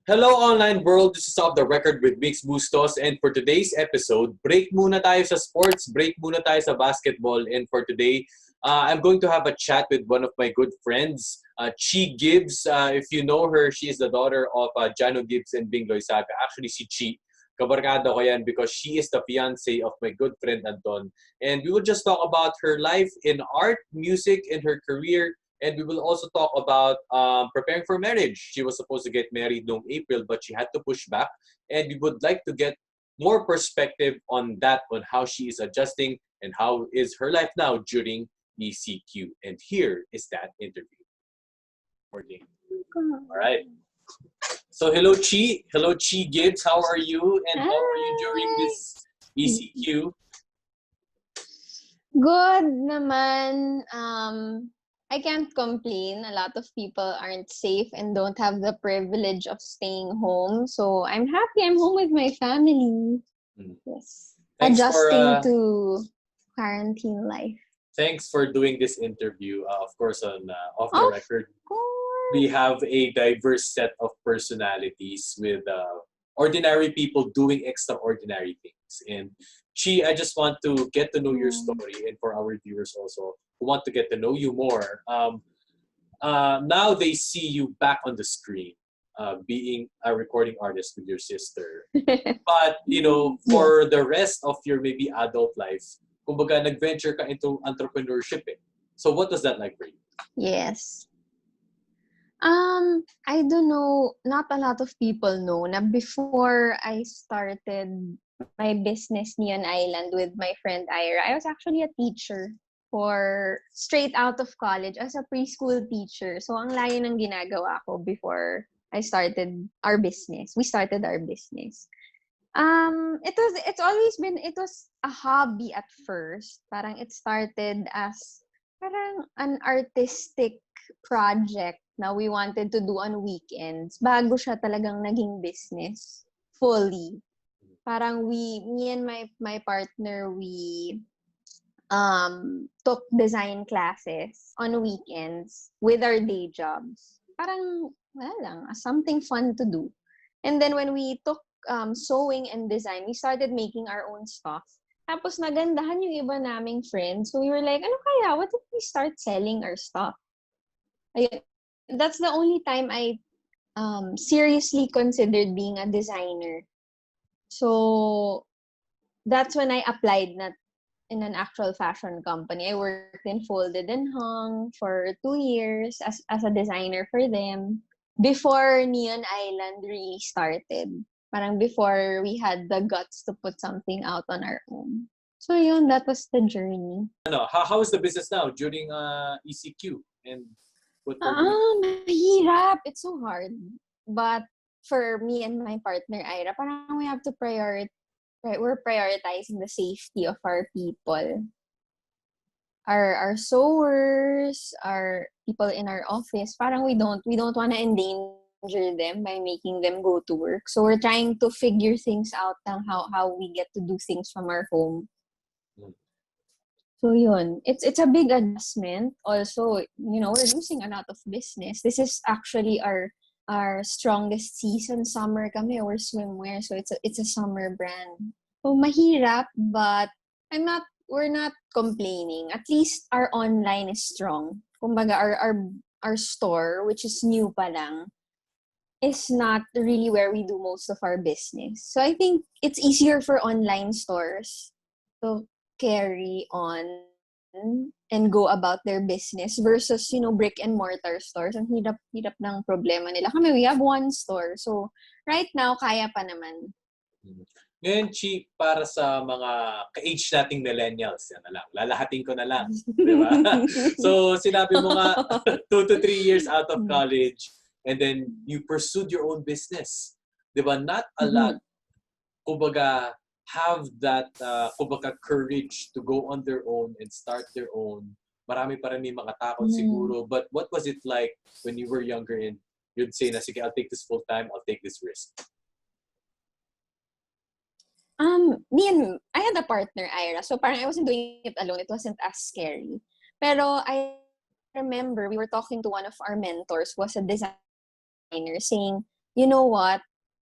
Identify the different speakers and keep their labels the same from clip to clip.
Speaker 1: Hello online world, this is Off the Record with Migs Bustos, and for today's episode, break muna tayo sa sports, break muna tayo sa basketball, and for today, I'm going to have a chat with one of my good friends, Chi Gibbs. If you know her, she is the daughter of Jano Gibbs and Bing Loizaga. Actually, si Chi, kabarkada ko yan because she is the fiancé of my good friend Anton. And we will just talk about her life in art, music, and her career. And we will also talk about preparing for marriage. She was supposed to get married in April, but she had to push back. And we would like to get more perspective on that, on how she is adjusting and how is her life now during ECQ. And here is that interview. All right. So hello, Chi. Hello, Chi Gibbs. How are you? And how are you during this ECQ?
Speaker 2: Good naman. I can't complain. A lot of people aren't safe and don't have the privilege of staying home. So I'm happy I'm home with my family. Yes.
Speaker 1: Thanks
Speaker 2: Adjusting to quarantine life.
Speaker 1: Thanks for doing this interview. Of course, on Off the
Speaker 2: Of
Speaker 1: Record,
Speaker 2: course.
Speaker 1: we have a diverse set of personalities with ordinary people doing extraordinary things. And Chi, I just want to get to know your story, and for our viewers also who want to get to know you more. Now they see you back on the screen, being a recording artist with your sister. But, you know, for the rest of your maybe adult life, kumbaga nag-venture ka into entrepreneurship eh. So what was that like for you?
Speaker 2: Yes. I don't know, not a lot of people know na before I started my business Neon Island with my friend Ira, I was actually a teacher for straight out of college as a preschool teacher. So ang layo ng ginagawa ko before I started our business. We started our business. It was a hobby at first. Parang it started as parang an artistic project na we wanted to do on weekends bago siya talagang naging business fully. Parang me and my partner, we took design classes on weekends with our day jobs. Parang wala lang, something fun to do. And then when we took sewing and design, we started making our own stuff. Tapos nagandahan yung iba naming friends. So we were like, ano kaya? What if we start selling our stuff? Ayun. That's the only time I seriously considered being a designer. So that's when I applied in an actual fashion company. I worked in Folded and Hung for 2 years as a designer for them before Neon Island really started. Parang before we had the guts to put something out on our own. So yun, that was the journey.
Speaker 1: How is the business now during ECQ? And what were you...
Speaker 2: Mahirap. It's so hard. But for me and my partner, Ira, parang we have to we're prioritizing the safety of our people. Our sewers, our people in our office, parang we don't want to endanger them by making them go to work. So we're trying to figure things out on how we get to do things from our home. So yun, it's a big adjustment. Also, you know, we're losing a lot of business. This is actually our strongest season. Summer kami, we're swimwear, so it's a summer brand. So mahirap, but we're not complaining. At least our online is strong. Kumbaga our store, which is new pa lang, is not really where we do most of our business. So I think it's easier for online stores to carry on and go about their business versus, you know, brick and mortar stores. Ang hirap ng problema nila. Kami, we have one store. So, right now, kaya pa naman.
Speaker 1: Ngayon, Chi, para sa mga ka-age nating millennials, yan na lang. Lalahatin ko na lang. Di ba? So, sinabi mo nga, 2 to 3 years out of college, and then you pursued your own business. Di ba? Not a lot, kumbaga, have that kumbaga courage to go on their own and start their own. Marami pa rin may mga takot siguro. But what was it like when you were younger and you'd say na, sige, I'll take this full time, I'll take this risk?
Speaker 2: I had a partner, Ira. So parang I wasn't doing it alone. It wasn't as scary. Pero I remember we were talking to one of our mentors who was a designer saying, you know what?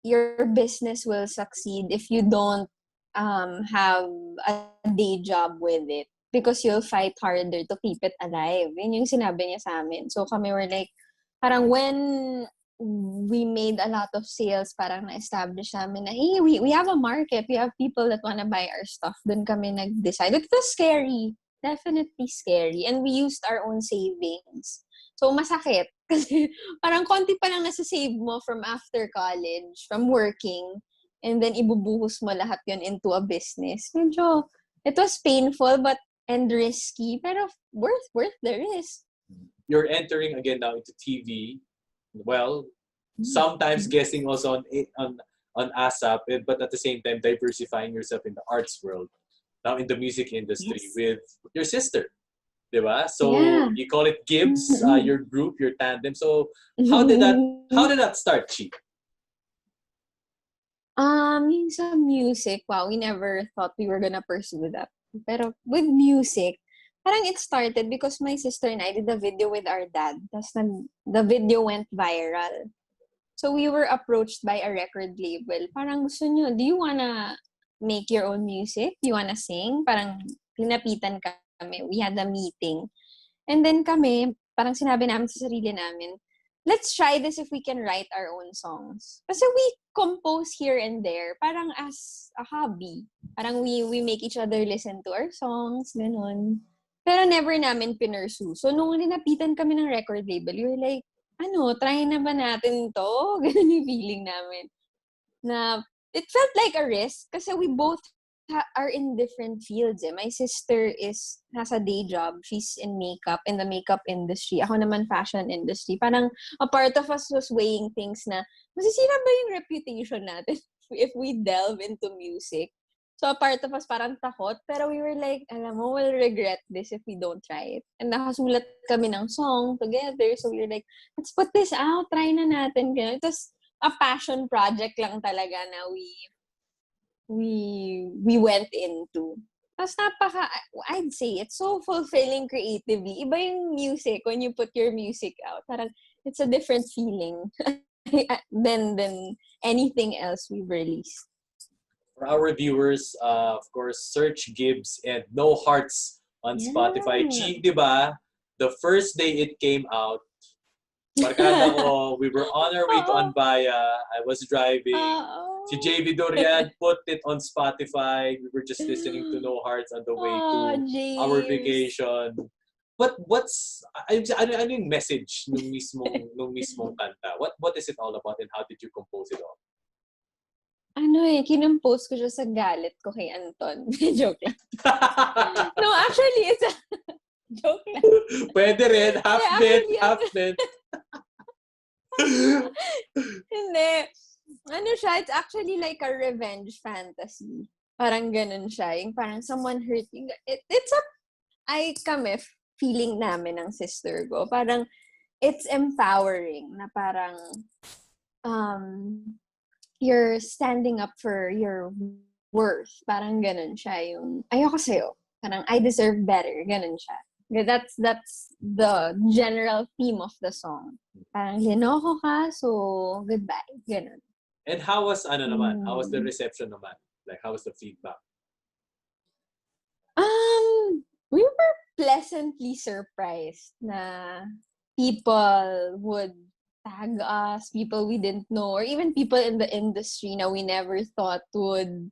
Speaker 2: Your business will succeed if you don't have a day job with it because you'll fight harder to keep it alive. Yun yung sinabi niya sa amin. So kami were like, parang when we made a lot of sales, parang na-establish namin na, hey, we have a market. We have people that wanna buy our stuff. Doon kami nag-decide. It was scary. Definitely scary. And we used our own savings. So, masakit. Kasi parang konti pa lang nasa-save mo from after college, from working, and then ibubuhos mo lahat yun into a business. Medyo, it was painful and risky, pero worth the risk.
Speaker 1: You're entering again now into TV. Well, sometimes guessing also on ASAP, but at the same time diversifying yourself in the arts world. Now in the music industry with your sister. Diba? So you call it GIBBS, your group, your tandem. So how did that start, Chi?
Speaker 2: Yung sa music, wow, we never thought we were gonna pursue that. Pero with music, parang it started because my sister and I did a video with our dad. Tapos the video went viral. So we were approached by a record label. Parang gusto nyo, do you wanna make your own music? Do you wanna sing? Parang pinapitan kami. We had a meeting. And then kami, parang sinabi namin sa sarili namin, let's try this if we can write our own songs. Kasi we compose here and there, parang as a hobby. Parang we make each other listen to our songs, ganun. Pero never namin pinursue. So nung linapitan kami ng record label, we were like, try na ba natin to? Ganun yung feeling namin. Na, it felt like a risk kasi we both are in different fields. My sister has a day job. She's in the makeup industry. Ako naman fashion industry. Parang a part of us was weighing things na, masisira ba yung reputation natin if we delve into music? So a part of us parang takot, pero we were like, alam mo, we'll regret this if we don't try it. And nakasulat kami ng song together. So we were like, let's put this out, try na natin. It was a passion project lang talaga na we went into. Tapos I'd say, it's so fulfilling creatively. Iba yung music when you put your music out. Parang, it's a different feeling than anything else we've released.
Speaker 1: For our viewers, of course, search GIBBS and No Hearts on Spotify. Chi, di ba? The first day it came out, barkada ko, we were on our way to Anbaya. I was driving. Si JV Dorian put it on Spotify. We were just listening to No Hearts on the way to our vacation. But ano yung message nung mismong kanta? What is it all about and how did you compose it all?
Speaker 2: Kinompose ko siya sa galit ko kay Anton. Joke lang. No, actually, it's a joke lang.
Speaker 1: Pwede rin. Half bit.
Speaker 2: Hindi. Siya, it's actually like a revenge fantasy. Parang ganun siya. Yung parang someone hurt you. Kami, feeling namin ng sister ko. Parang, it's empowering na parang, you're standing up for your worth. Parang ganun siya. Yung, ayoko sa'yo. Parang, I deserve better. Ganun siya. That's the general theme of the song. Parang, linoko ka, so goodbye. Ganun.
Speaker 1: And how was, how was the reception naman? Like, how was the feedback?
Speaker 2: We were pleasantly surprised na people would tag us, people we didn't know, or even people in the industry na we never thought would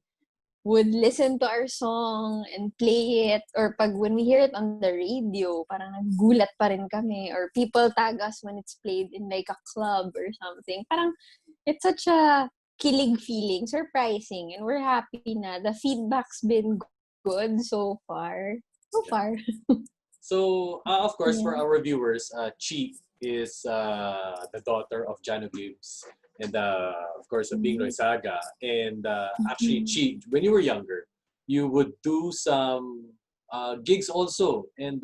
Speaker 2: listen to our song and play it, or when we hear it on the radio, parang nagulat pa rin kami, or people tag us when it's played in like a club or something. Parang it's such a kilig feeling, surprising, and we're happy na the feedback's been good so far. So,
Speaker 1: of course, for our viewers, Chi is the daughter of Jano Gibbs and of course of Bing Saga. And actually, Chi, when you were younger, you would do some gigs also and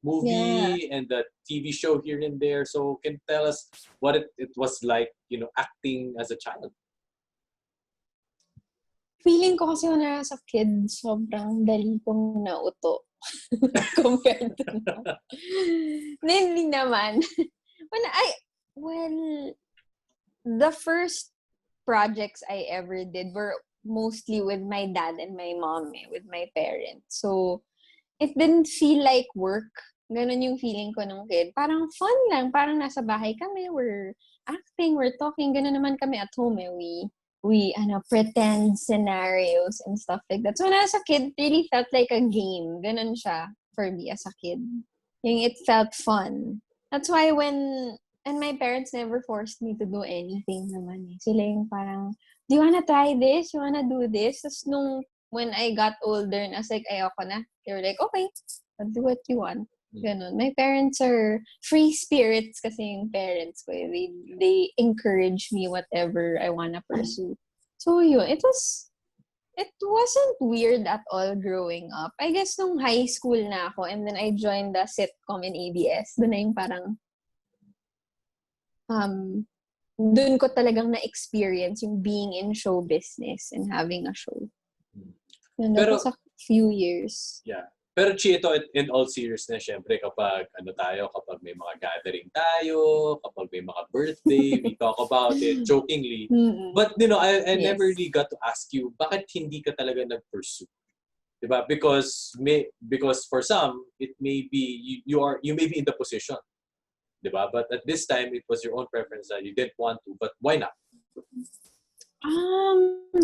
Speaker 1: movie and the TV show here and there. So can you tell us what it was like, acting as a child?
Speaker 2: Feeling ko kasi when I was a kid, sobrang dali kong nauto. Compared to now. Hindi naman. the first projects I ever did were mostly with my dad and my mom, with my parents. So, it didn't feel like work. Ganon yung feeling ko nung kid. Parang fun lang. Parang nasa bahay kami. We're acting, we're talking. Ganon naman kami at home. We pretend scenarios and stuff like that. So, when I was a kid, it really felt like a game. Ganon siya for me as a kid. It felt fun. That's why and my parents never forced me to do anything naman eh. Sila yung parang, do you wanna try this? You wanna do this? Tapos when I got older and I was like, ayoko na. They were like, okay, I'll do what you want. Ganon. My parents are free spirits kasi yung parents ko. They encourage me whatever I wanna pursue. So yun, it wasn't weird at all growing up. I guess nung high school na ako and then I joined the sitcom in ABS. Doon na yung parang doon ko talagang na-experience yung being in show business and having a show. And that was a few years.
Speaker 1: Yeah. Pero Chi, ito in all seriousness, syempre kapag kapag may mga gathering tayo, kapag may mga birthday, we talk about it jokingly. But I never really got to ask you, bakit hindi ka talaga nag-pursue? Diba? Because for some, it may be you may be in the position. Diba? But at this time, it was your own preference that you didn't want to. But why not?
Speaker 2: I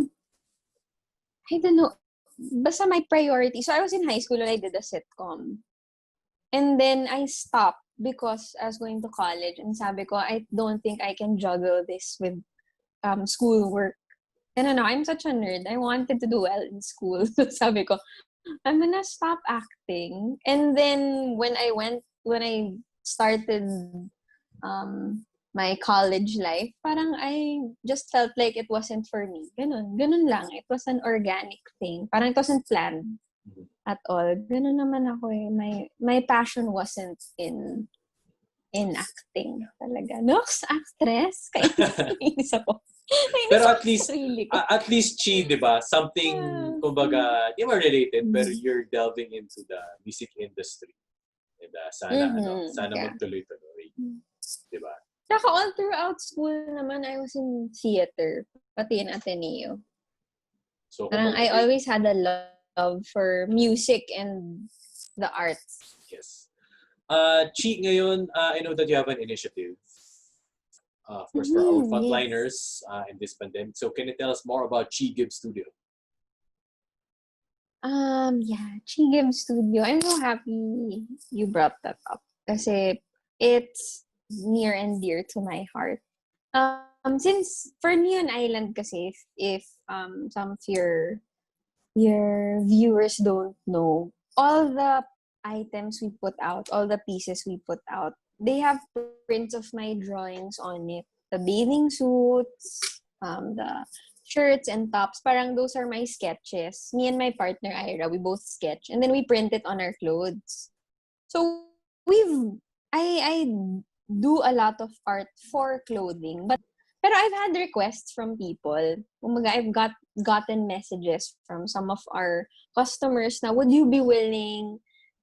Speaker 2: don't know. Basta my priority. So I was in high school when I did a sitcom. And then I stopped because I was going to college. And sabi ko, I don't think I can juggle this with school work. And I'm such a nerd. I wanted to do well in school. So sabi ko, I'm gonna stop acting. And then when I started my college life, parang I just felt like it wasn't for me. Ganun lang. It was an organic thing. Parang it wasn't planned at all. Ganun naman ako eh. My passion wasn't in acting talaga. No, actress. Kainis ako.
Speaker 1: Pero at least Chi, di ba? Something, kumbaga, di ba related, pero you're delving into the music industry. Diba? Sana magtuloy-tuloy. Diba?
Speaker 2: Saka all throughout school naman, I was in theater, pati in Ateneo. So, I always had a love for music and the arts.
Speaker 1: Yes. Chi, ngayon, I know that you have an initiative. Of course, for our frontliners in this pandemic. So, can you tell us more about Chi Gibbs Studio?
Speaker 2: Chi Gibbs Studio. I'm so happy you brought that up. Kasi it's near and dear to my heart. Since for Neon Island kasi, if some of your viewers don't know, all the items we put out, all the pieces we put out, they have prints of my drawings on it. The bathing suits, the shirts and tops, parang those are my sketches. Me and my partner, Ira, we both sketch. And then we print it on our clothes. So, I do a lot of art for clothing. Pero I've had requests from people. I've gotten messages from some of our customers na, would you be willing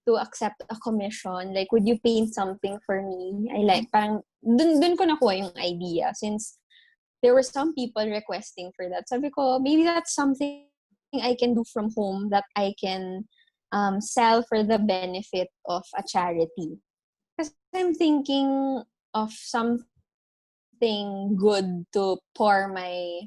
Speaker 2: to accept a commission? Like, would you paint something for me? Parang, dun ko nakuha yung idea since there were some people requesting for that. Sabi ko, maybe that's something I can do from home that I can sell for the benefit of a charity. Because I'm thinking of something good to pour my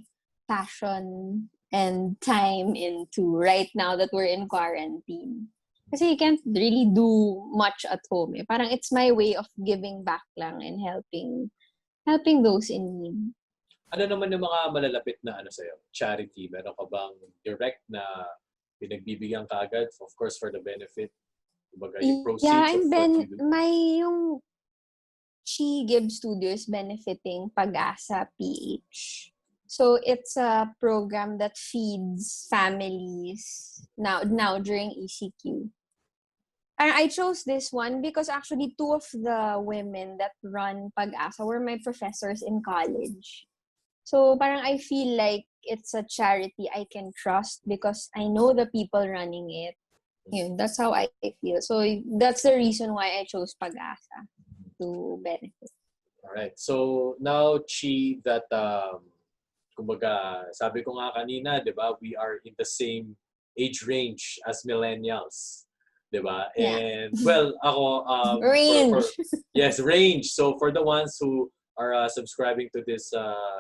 Speaker 2: passion and time into right now that we're in quarantine. Kasi you can't really do much at home. Eh. Parang it's my way of giving back lang and helping those in need.
Speaker 1: Ano naman yung mga malalapit na sa'yo? Charity? Meron ka bang direct na pinagbibigyan ka agad? Of course, for the benefit. Kumbaga, yung proceeds of what you do.
Speaker 2: Yung Chi Gibbs Studio is benefiting Pag-asa PH. So, it's a program that feeds families now during ECQ. And I chose this one because actually 2 of the women that run Pag-asa were my professors in college. So, parang I feel like it's a charity I can trust because I know the people running it. Yun, that's how I feel. So, that's the reason why I chose Pag-asa to benefit.
Speaker 1: Alright. So now, Chi, that kumbaga, sabi ko nga kanina, 'di ba? We are in the same age range as millennials, 'di ba?
Speaker 2: Yeah.
Speaker 1: And well, ako for
Speaker 2: Range.
Speaker 1: yes, range. So for the ones who are subscribing to this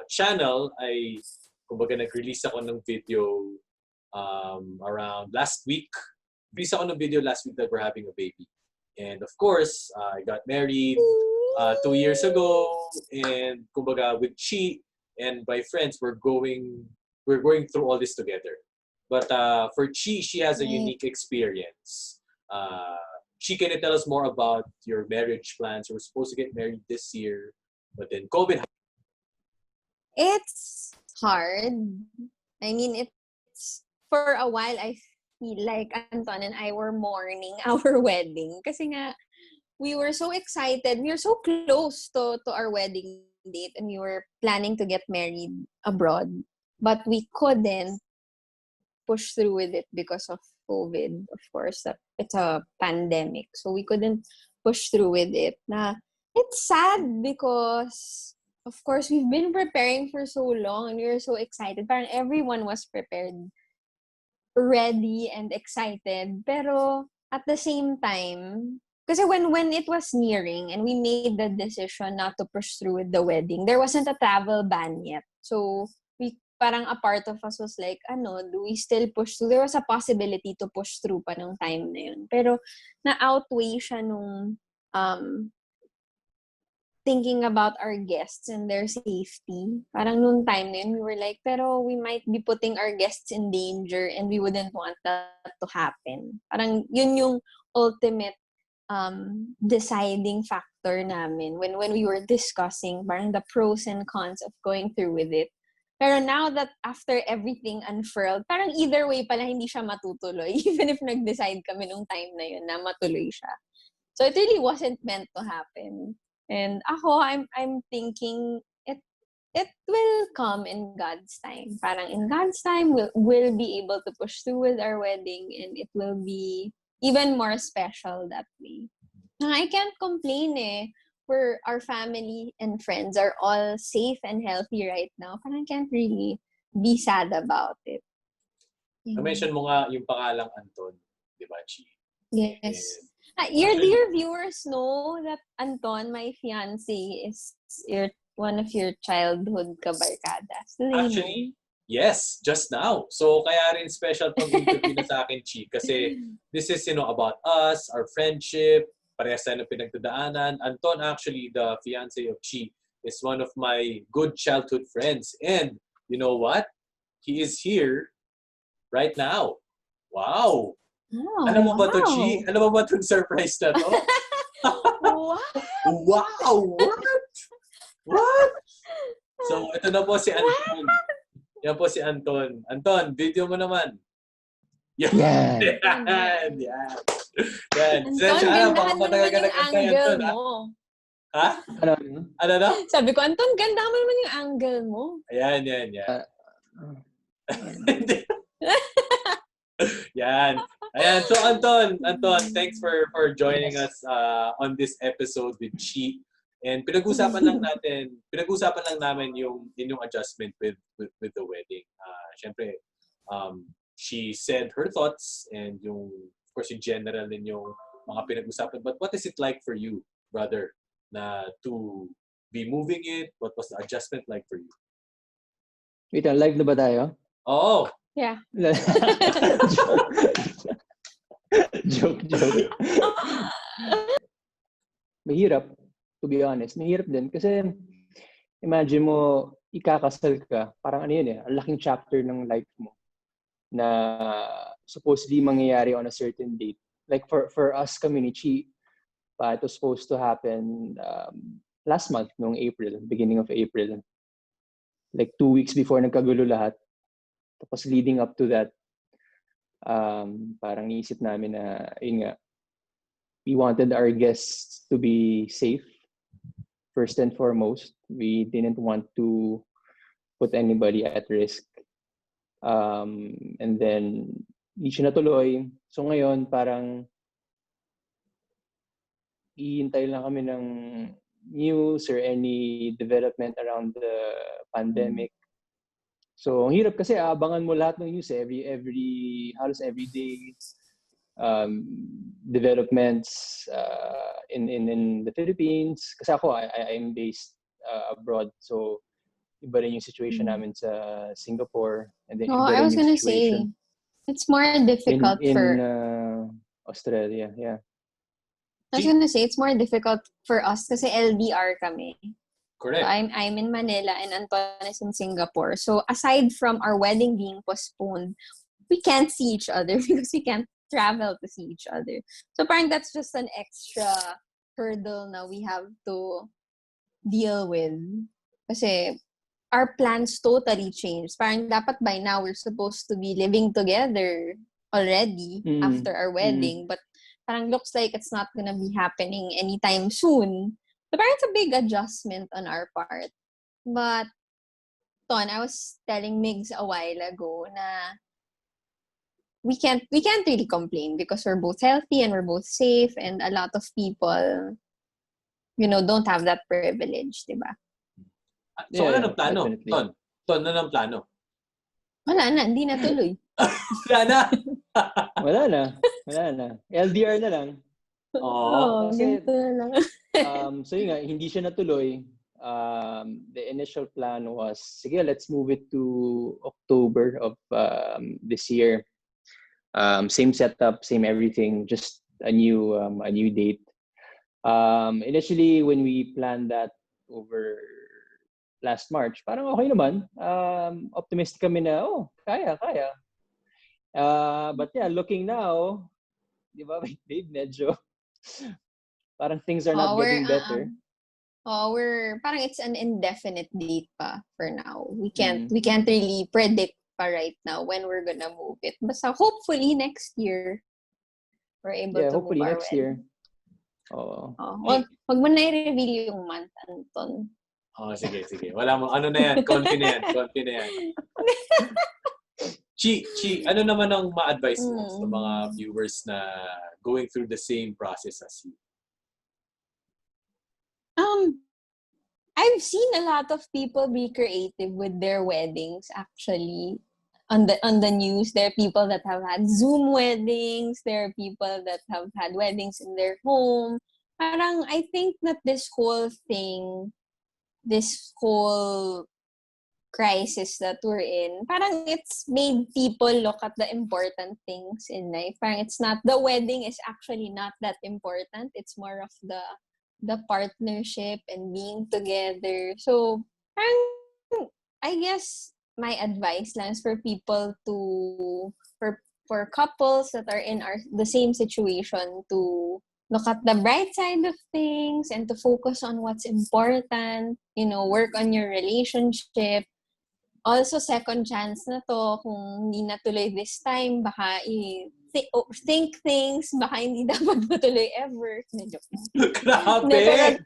Speaker 1: channel, ay kumbaga nag-release ako ng video around last week. Release ako ng video last week that we're having a baby. And of course, I got married 2 years ago, and kumbaga with Chi and my friends, we're going through all this together. But for Chi, she has a
Speaker 2: Right.
Speaker 1: unique experience. Chi, can you tell us more about your marriage plans? You were supposed to get married this year, but then COVID.
Speaker 2: It's hard. I mean, it's for a while I feel like Anton and I were mourning our wedding kasi nga we were so excited. We were so close to our wedding date, and we were planning to get married abroad, but we couldn't push through with it because of COVID. Of course, it's a pandemic, so we couldn't push through with it. It's sad because of course we've been preparing for so long and we were so excited. Parang everyone was prepared, ready and excited. Pero at the same time, kasi when it was nearing and we made the decision not to push through with the wedding, there wasn't a travel ban yet. So we parang a part of us was like, do we still push through? There was a possibility to push through pa nung time na yun. Pero na-outweigh siya nung thinking about our guests and their safety. Parang nung time na yun, we were like, pero we might be putting our guests in danger and we wouldn't want that to happen. Parang yun yung ultimate deciding factor namin when we were discussing parang the pros and cons of going through with it. Pero now that after everything unfurled, parang either way pala hindi siya matutuloy even if nag-decide kami nung time na yun na matuloy siya. So it really wasn't meant to happen. And ako, I'm thinking it will come in God's time. Parang in God's time, we'll be able to push through with our wedding and it will be even more special that way. I can't complain where our family and friends are all safe and healthy right now. Parang can't really be sad about it.
Speaker 1: Na-mention mo nga yung pangalang Anton, di ba, Chi?
Speaker 2: Yes. Your dear viewers know that Anton, my fiancé, is one of your childhood kabarkadas. Do they
Speaker 1: Actually, yes, just now. So kaya rin special tong interview na sa akin, Chi, kasi this is, about us, our friendship, parehas tayo ng pinagdadaanan. Anton, actually, the fiancé of Chi, is one of my good childhood friends. And you know what? He is here right now. Wow!
Speaker 2: Oh,
Speaker 1: Alam mo ba to,
Speaker 2: wow.
Speaker 1: Chi? Alam mo ba itong surprise na to?
Speaker 2: Wow!
Speaker 1: Wow! What? So, ito na po si Anton. Yan po si Anton. Anton, video mo naman. Yan. Yan. Yan. Yan.
Speaker 2: Anton, gandahan mo naman yung angle mo.
Speaker 1: Ha? Ano na?
Speaker 2: Sabi ko, Anton, gandahan mo naman yung angle mo.
Speaker 1: Ayan. Yan. Ayan. So, Anton, thanks for joining us on this episode with Chi. And pinag-usapan lang namin yung inyong adjustment with the wedding. Syempre, she said her thoughts and of course, yung general din yung mga pinag-usapan. But what is it like for you, brother, na to be moving it? What was the adjustment like for you?
Speaker 3: Wait, live na ba tayo?
Speaker 1: Oo.
Speaker 2: Yeah.
Speaker 3: Joke. Mahirap, to be honest. Mahirap din kasi imagine mo, ikakasal ka, parang yun ang laking chapter ng life mo na supposedly mangyayari on a certain date. Like for us community, it was supposed to happen last month, noong April, beginning of April. Like 2 weeks before nagkagulo lahat. Tapos leading up to that, parang iisip namin na, yun nga, we wanted our guests to be safe, first and foremost. We didn't want to put anybody at risk. And then, hindi siya natuloy. So ngayon, parang, ihintay lang kami ng news or any development around the pandemic. So, ang hirap kasi aabangan mo lahat ng news halos every day developments in the Philippines. Kasi ako, I'm based abroad. So, iba rin yung situation namin sa Singapore. And then
Speaker 2: Oh,
Speaker 3: iba
Speaker 2: I
Speaker 3: rin
Speaker 2: was
Speaker 3: yung
Speaker 2: gonna
Speaker 3: situation
Speaker 2: say, it's more difficult
Speaker 3: in
Speaker 2: for...
Speaker 3: Australia. Yeah.
Speaker 2: I was gonna say, it's more difficult for us kasi LDR kami.
Speaker 1: Correct.
Speaker 2: So I'm in Manila and Anton is in Singapore. So aside from our wedding being postponed, we can't see each other because we can't travel to see each other. So parang that's just an extra hurdle na we have to deal with. Kasi our plans totally changed. Parang dapat by now we're supposed to be living together already after our wedding. But parang looks like it's not gonna be happening anytime soon. So parang it's a big adjustment on our part. But, Ton, I was telling Migs a while ago na we can't really complain because we're both healthy and we're both safe and a lot of people, don't have that privilege, diba?
Speaker 1: So, ano ng plano?
Speaker 3: Definitely.
Speaker 1: Ton, ano ng plano?
Speaker 2: Wala na, hindi na tuloy.
Speaker 1: Wala na!
Speaker 3: Wala na. LDR na lang.
Speaker 1: Oo.
Speaker 3: Kasi,
Speaker 2: ganito na lang.
Speaker 3: so yun nga, hindi siya natuloy. The initial plan was, sige, let's move it to October of this year. Same setup, same everything, just a new date. Initially, when we planned that over last March, parang okay naman. Optimistic kami na, kaya. But yeah, looking now, di ba, babe, medyo parang things are not getting better.
Speaker 2: Parang it's an indefinite date pa for now. We can't really predict pa right now when we're gonna move it. Basta hopefully next year we're able to
Speaker 3: hopefully
Speaker 2: move our
Speaker 3: next
Speaker 2: wedding.
Speaker 3: year.
Speaker 2: Wag mo na i-reveal yung month, Anton.
Speaker 1: Sige. Wala mo. Ano na yan? Confi na yan. Chi, ano naman ang ma-advise mo sa mga viewers na going through the same process as you?
Speaker 2: I've seen a lot of people be creative with their weddings actually. On the news, there are people that have had Zoom weddings, there are people that have had weddings in their home. Parang I think that this whole crisis that we're in, parang it's made people look at the important things in life. Parang it's not, the wedding is actually not that important. It's more of the partnership and being together. So, parang, I guess my advice lang is for people for couples that are in the same situation to look at the bright side of things and to focus on what's important, work on your relationship. Also, second chance na to, kung hindi natuloy this time, baka think things, baka hindi dapat matuloy ever.
Speaker 1: Grabe!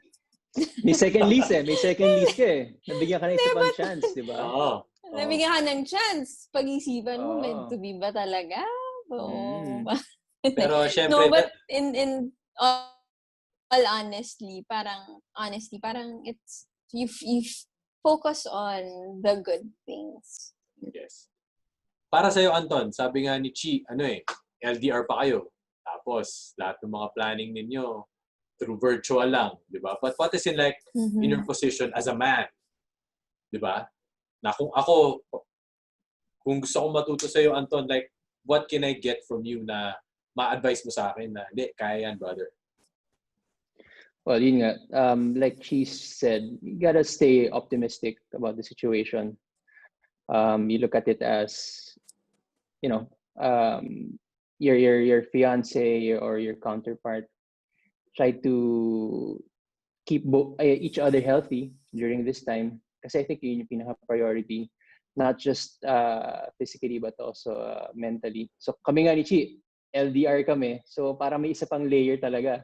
Speaker 3: May second lease ka eh. Nabigyan ka na isa pang chance, di ba?
Speaker 1: Oo.
Speaker 2: Nabigyan ka ng chance. Pag-isipan mo, meant to be ba talaga?
Speaker 1: Pero syempre...
Speaker 2: No, but in all honesty, parang it's, you focus on the good things.
Speaker 1: Yes. Para sa'yo, Anton, sabi nga ni Chi, LDR pa kayo. Tapos, lahat ng mga planning ninyo, through virtual lang, di ba? But what is in your position as a man? Di ba? Na kung gusto kong matuto sa'yo, Anton, what can I get from you na ma-advise mo sa akin na, hindi, kaya yan, brother?
Speaker 3: Well, yun nga, like she said, you gotta stay optimistic about the situation. You look at it as, your fiance or your counterpart. Try to keep each other healthy during this time. Kasi I think yun yung pinaka-priority. Not just physically, but also mentally. So kami nga ni Chi, LDR kami. So para may isa pang layer talaga.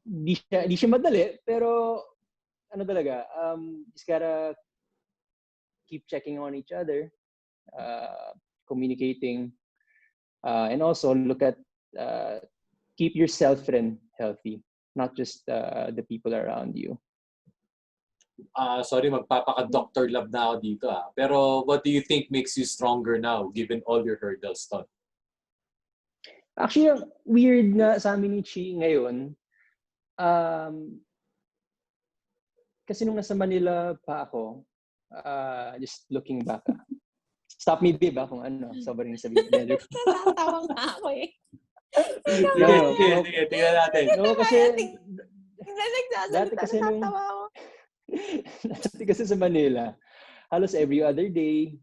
Speaker 3: Di siya madali, pero talaga, just gotta keep checking on each other, communicating, and also look at keep yourself healthy. not just the people around you.
Speaker 1: Sorry, magpapaka-doctor lab na ako dito Pero what do you think makes you stronger now given all your hurdles, Ton?
Speaker 3: Actually, ang weird nga sa amin ni Chi ngayon, kasi nung nasa Manila pa ako, just looking back, stop me, babe, kung ano, sobrang sabihin.
Speaker 2: Natatawa nga ako eh.
Speaker 1: Sige, tingnan natin.
Speaker 3: No, kasi,
Speaker 2: dati kasi natatawa ako.
Speaker 3: Dati kasi sa Manila, halos every other day,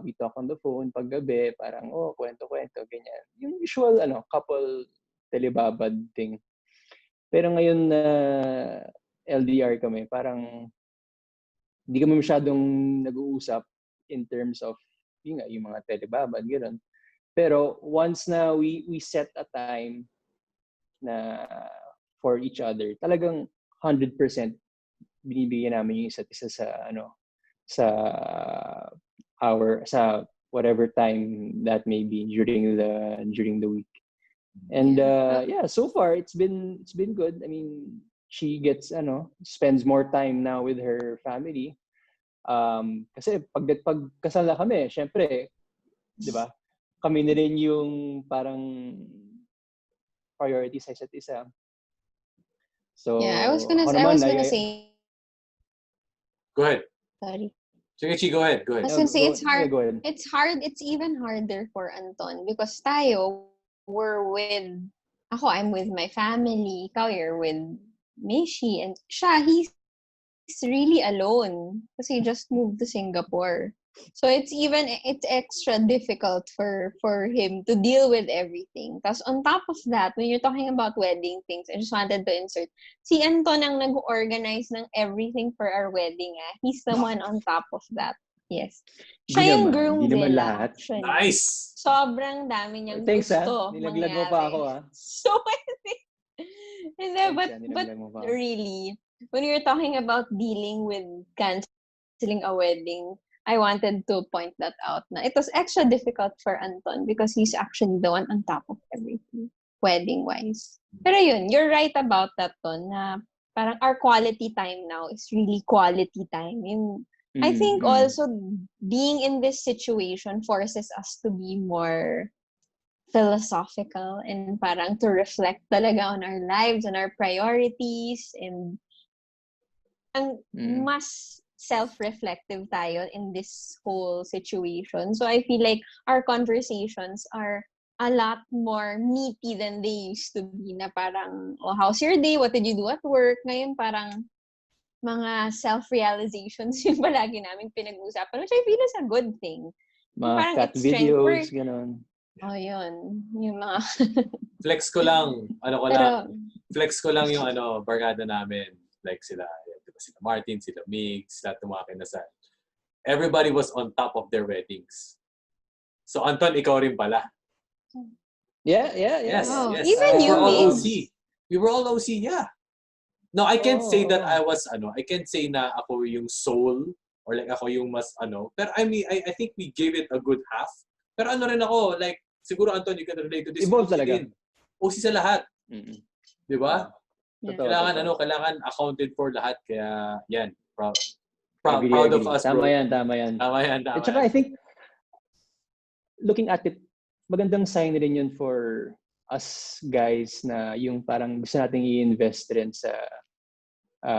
Speaker 3: we talk on the phone paggabi, parang, kwento-kwento, ganyan. Yung usual, couple telebabad thing. Pero ngayon na LDR kami, parang hindi kami masyadong nag-uusap in terms of yung mga telebabad, gano'n. Pero once na we set a time na for each other, talagang 100% binibigyan namin yung isa't isa sa whatever time that may be during the week. And so far it's been good. I mean, she gets spends more time now with her family. Kasi pag kasal na kami, syempre, 'di ba? Kami na rin yung parang priority sa isa't isa. So,
Speaker 2: I was gonna say.
Speaker 1: Go ahead.
Speaker 2: Sorry.
Speaker 1: Sige, Chi, go ahead.
Speaker 2: I was gonna say it's hard. It's hard. It's even harder for Anton because I'm with my family. Ikaw, you're with Mishi, and siya, he's really alone because he just moved to Singapore. So it's extra difficult for him to deal with everything. Tapos on top of that, when you're talking about wedding things, I just wanted to insert, si Anton ang nag-organize ng everything for our wedding. He's the one on top of that. Yes. Siya yung groomzilla.
Speaker 1: Nice!
Speaker 2: Sobrang dami niyang gusto.
Speaker 3: Nilaglag mo pa ako
Speaker 2: So, but really, when you're talking about dealing with canceling a wedding, I wanted to point that out. Na it was extra difficult for Anton because he's actually the one on top of everything, wedding-wise. Pero yun, you're right about that, Ton, na parang our quality time now is really quality time. I think also being in this situation forces us to be more philosophical and parang to reflect talaga on our lives, on our priorities, and mas self-reflective tayo in this whole situation. So I feel like our conversations are a lot more meaty than they used to be, na parang, how's your day? What did you do at work? Ngayon parang mga self-realizations yung palagi namin pinag-uusapan, which I feel is a good thing.
Speaker 3: Mga cat videos, gano'n.
Speaker 2: Yun. Yung mga...
Speaker 1: Flex ko lang yung barkada namin. Like sila Martin, sila Migs, lahat ng mga kinasal. Everybody was on top of their weddings. So, Anton, ikaw rin pala.
Speaker 3: Yeah.
Speaker 1: Yes.
Speaker 2: Even you, Migs.
Speaker 1: We were all OC, yeah. No, I can't say that I can't say na ako yung soul or like ako yung mas Pero I mean, I think we gave it a good half. Pero rin ako, like, siguro, Anton, you can relate to this.
Speaker 3: Evolve talaga.
Speaker 1: OC sa lahat. Di ba?
Speaker 2: Yeah.
Speaker 1: Kailangan accounted for lahat. Kaya, yan. Proud of us,
Speaker 3: Tama
Speaker 1: bro.
Speaker 3: yan.
Speaker 1: At
Speaker 3: saka, I think, looking at it, magandang sign rin yun for us guys na yung parang gusto nating i-invest rin sa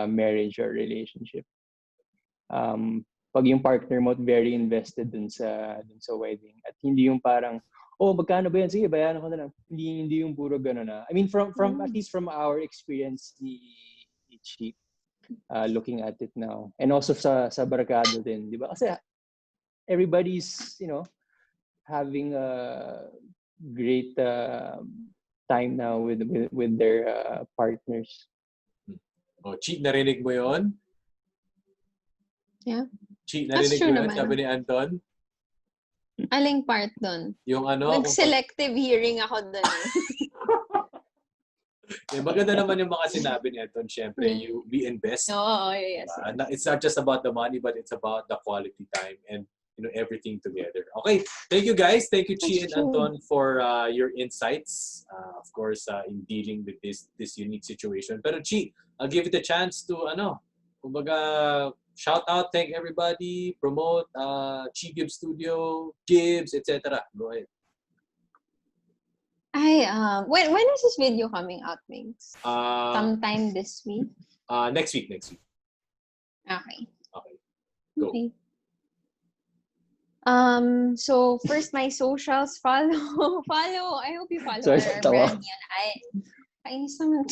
Speaker 3: marriage or relationship. Pag yung partner mo very invested dun sa wedding at hindi yung parang magkano ba yan? Sige, bayaran ko na lang. Hindi yung puro gano'n na. I mean, from at least from our experience ni Chi, looking at it now. And also sa barkada din, di ba? Kasi everybody's, having a great time now with their partners.
Speaker 1: Chi, narinig mo yun?
Speaker 2: Yeah.
Speaker 1: Chi, narinig mo yun? Sabi ni Anton?
Speaker 2: Aling part doon?
Speaker 1: Yung
Speaker 2: Nag-selective hearing ako doon.
Speaker 1: Maganda naman yung mga sinabi ni Anton. Siyempre, we invest.
Speaker 2: Oo, yes.
Speaker 1: It's not just about the money, but it's about the quality time. And everything together. Okay, thank you guys. Thank you, Chi
Speaker 2: That's
Speaker 1: and
Speaker 2: true.
Speaker 1: Anton, for your insights. Of course, in dealing with this unique situation. Pero Chi, I'll give it a chance to kumbaga, shout out, thank everybody, promote Chi Gibbs Studio, Gibbs, etc. Go ahead.
Speaker 2: When is this video coming out, Migs? Sometime this week.
Speaker 1: Next week.
Speaker 2: Okay.
Speaker 1: Okay. Go.
Speaker 2: Okay. So first my socials, follow. I hope you follow
Speaker 3: Sorry,
Speaker 2: our
Speaker 3: tawa.
Speaker 2: brand yan. Kainis naman.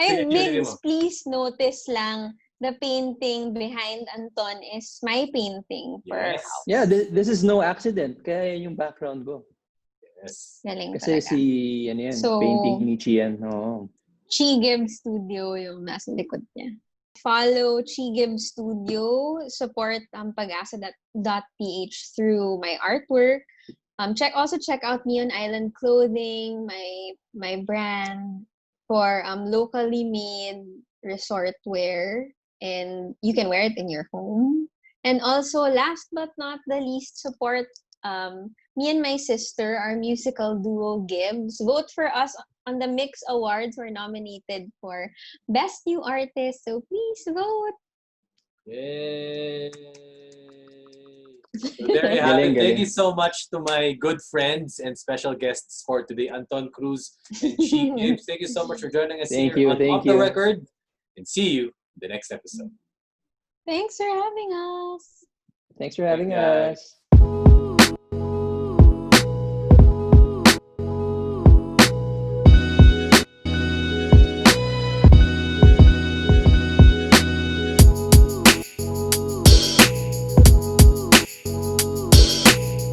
Speaker 1: Sige,
Speaker 2: Migs,
Speaker 1: mo.
Speaker 2: please notice lang the painting behind Anton is my painting for our
Speaker 1: Yes.
Speaker 2: house.
Speaker 3: Yeah, this is no accident. Kaya yun yung background ko.
Speaker 1: Yes.
Speaker 2: Galing
Speaker 3: Kasi
Speaker 2: talaga. So,
Speaker 3: painting ni Chi yan. Oo.
Speaker 2: Chi Gibbs Studio yung nasa likod niya. Follow Chi Gibbs Studio. Support pag-asa.ph through my artwork. Check out Neon Island Clothing, my brand for locally made resort wear, and you can wear it in your home. And also, last but not the least, support me and my sister, our musical duo GIBBS. Vote for us on the MYX Awards. We're nominated for Best New Artist, so please vote.
Speaker 1: Yay! So there you have it. Thank you so much to my good friends and special guests for today, Anton Cruz and Chi Gibbs. Thank you so much for joining us
Speaker 3: Thank
Speaker 1: here
Speaker 3: you,
Speaker 1: on
Speaker 3: thank
Speaker 1: Off the
Speaker 3: you.
Speaker 1: Record. And see you in the next episode.
Speaker 2: Thanks for having us.
Speaker 3: Thanks for having
Speaker 1: guys.
Speaker 3: us.